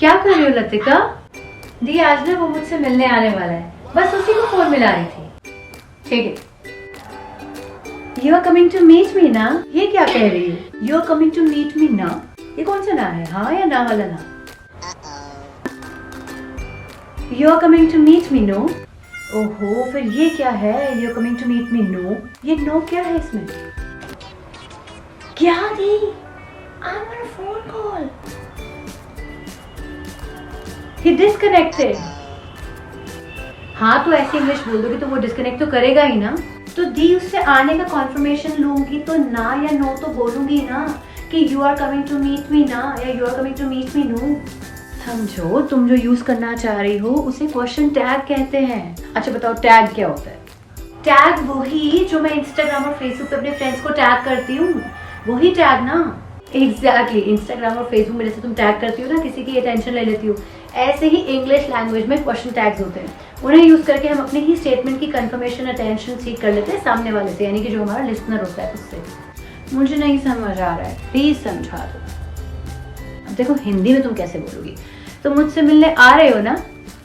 क्या कर रही हो लतिका? दी आज ना वो मुझसे मिलने आने वाला है, बस उसी को फोन मिला रही थी। ठीक है। You are coming to meet me ना? ये क्या कह रही है? You are coming to meet me ना? ये कौन सा ना है, हाँ या ना वाला ना? You are coming to meet me no? ओहो, फिर ये क्या है? You are coming to meet me no? ये नो क्या है इसमें? क्या दी? I am on a phone call. He disconnected. हाँ तो ऐसे इंग्लिश बोल दोगी तो वो डिस्कनेक्ट तो करेगा ही ना। तो दी उससे आने का कॉन्फर्मेशन लूंगी तो ना या नो तो बोलूंगी ना कि you are coming to meet me ना या you are coming to meet me no. समझो, तुम जो यूज करना चाह रही हो उसे क्वेश्चन टैग कहते हैं। अच्छा बताओ टैग क्या होता है? टैग वही जो मैं इंस्टाग्राम और फेसबुक पे अपने फ्रेंड्स को टैग करती हूँ, वही टैग ना। एग्जैक्टली, इंस्टाग्राम और फेसबुक में जैसे तुम टैग करती हो ना, किसी की अटेंशन ले लेती हो, ऐसे ही इंग्लिश लैंग्वेज में क्वेश्चन टैग्स होते हैं। उन्हें यूज करके हम अपने ही स्टेटमेंट की कंफर्मेशन अटेंशन सीख कर लेते हैं सामने वाले से, यानी कि जो हमारा लिसनर होता है उससे। मुझे नहीं समझ आ रहा है, प्लीज समझा दो। अब देखो हिंदी में तुम कैसे बोलोगी? तुम मुझसे मिलने आ रहे हो ना,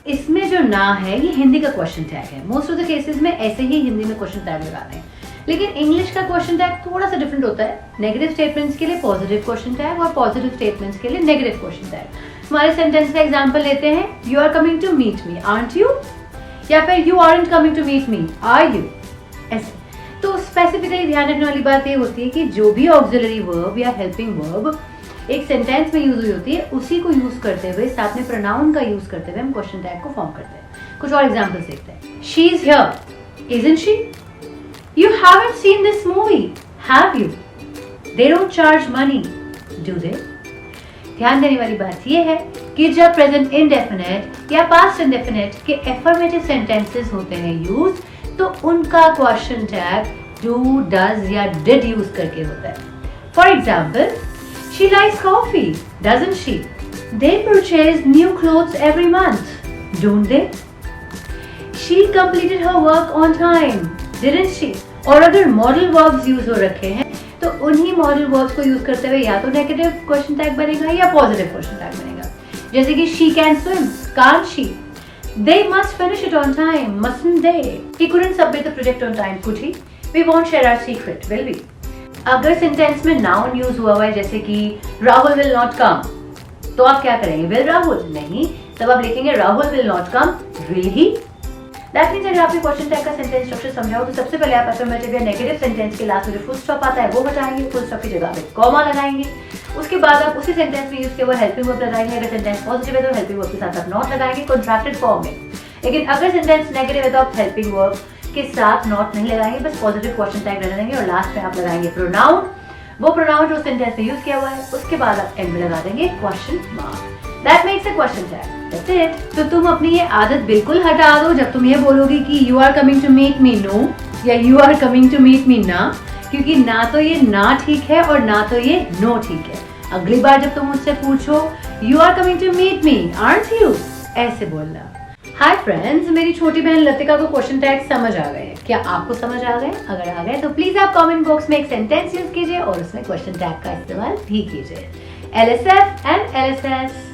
इसमें जो ना है ये हिंदी का क्वेश्चन टैग है। मोस्ट ऑफ द केसेस में ऐसे ही हिंदी में क्वेश्चन टैग लगाते हैं, लेकिन इंग्लिश का क्वेश्चन टैग थोड़ा सा डिफरेंट होता है। नेगेटिव स्टेटमेंट्स के लिए पॉजिटिव क्वेश्चन टैग और पॉजिटिव स्टेटमेंट्स के लिए नेगेटिव क्वेश्चन टैग। हमारे सेंटेंस का एग्जांपल लेते हैं, you are coming to meet me, aren't you? या फिर you aren't coming to meet me, are you? ऐसे। तो स्पेसिफिकली ध्यान रखने वाली बात ये होती है कि जो भी ऑक्सिलरी वर्ब या हेल्पिंग वर्ब एक सेंटेंस में यूज हुई होती है, उसी को यूज करते हुए, साथ में प्रोनाउन का यूज करते हुए हम क्वेश्चन टैग को फॉर्म करते हैं। कुछ और एग्जांपल्स देखते हैं। She is here, isn't she? You haven't seen this movie, have you? They don't charge money, do they? ध्यान देने वाली बात यह है कि जब प्रेजेंट इंडेफिनिट या पास्ट इंडेफिनिट के एफर्मेटिव सेंटेंसेस होते हैं यूज, तो उनका क्वेश्चन टैग डू, डज या डिड यूज करके होता है। For example, she likes coffee, doesn't she? They purchase new clothes every month, don't they? She completed her work on time, didn't she? और अगर मॉडल वर्ब्स यूज हो रखे हैं तो उन्हीं मॉडल वर्ब्स को यूज करते हुए या तो नेगेटिव क्वेश्चन टैग बनेगा या पॉजिटिव क्वेश्चन टैग बनेगा। जैसे कि she can swim, can't she? They must finish it on time, mustn't they? He couldn't submit the project on time, could he? We won't share our secret, will we? अगर sentence में noun use हुआ है जैसे कि Rahul will not come, तो आप क्या करेंगे? विल राहुल? नहीं, तब आप लिखेंगे Rahul will not come, will he? That means अगर आपने क्वेश्चन टैग का सेंटेंस स्ट्रक्चर समझाओ तो सबसे पहले आप अफर्मेटिव या नेगेटिव सेंटेंस के लास्ट में जो फुल स्टॉप आता है वो हटाएंगे, फुल स्टॉप की जगह पे कॉमा लगाएंगे। उसके बाद आप उसी सेंटेंस में यूज किया हुआ हेल्पिंग वर्ब लगाएंगे। अगर सेंटेंस पॉजिटिव है तो हेल्पिंग वर्ब के साथ आप नॉट लगाएंगे कॉन्ट्रैक्टेड फॉर्म में। लेकिन अगर सेंटेंस नेगेटिव है तो आप हेल्पिंग वर्ब के साथ नॉट नहीं लगाएंगे, बस पॉजिटिव क्वेश्चन टैग रहने देंगे और लास्ट में आप लगाएंगे प्रोनाउन, वो प्रोनाउन जो सेंटेंस में यूज किया हुआ है। उसके बाद आप एंड में लगा देंगे question mark. That makes a question tag. That's it. तो तुम अपनी ये आदत बिल्कुल हटा दो जब तुम ये बोलोगी कि you are coming to meet me no या you are coming to meet me ना, क्योंकि ना तो ये ना ठीक है और ना तो ये नो ठीक है। अगली बार जब तुम मुझसे पूछो you are coming to meet me, aren't you? ऐसे बोलना। हाय फ्रेंड्स, मेरी छोटी बहन लतिका को क्वेश्चन टैग समझ आ गए। क्या आपको समझ आ गए? अगर आ गए तो प्लीज आप कमेंट बॉक्स में एक सेंटेंस यूज कीजिए और उसमें क्वेश्चन टैग का इस्तेमाल भी कीजिए। LSF and LSS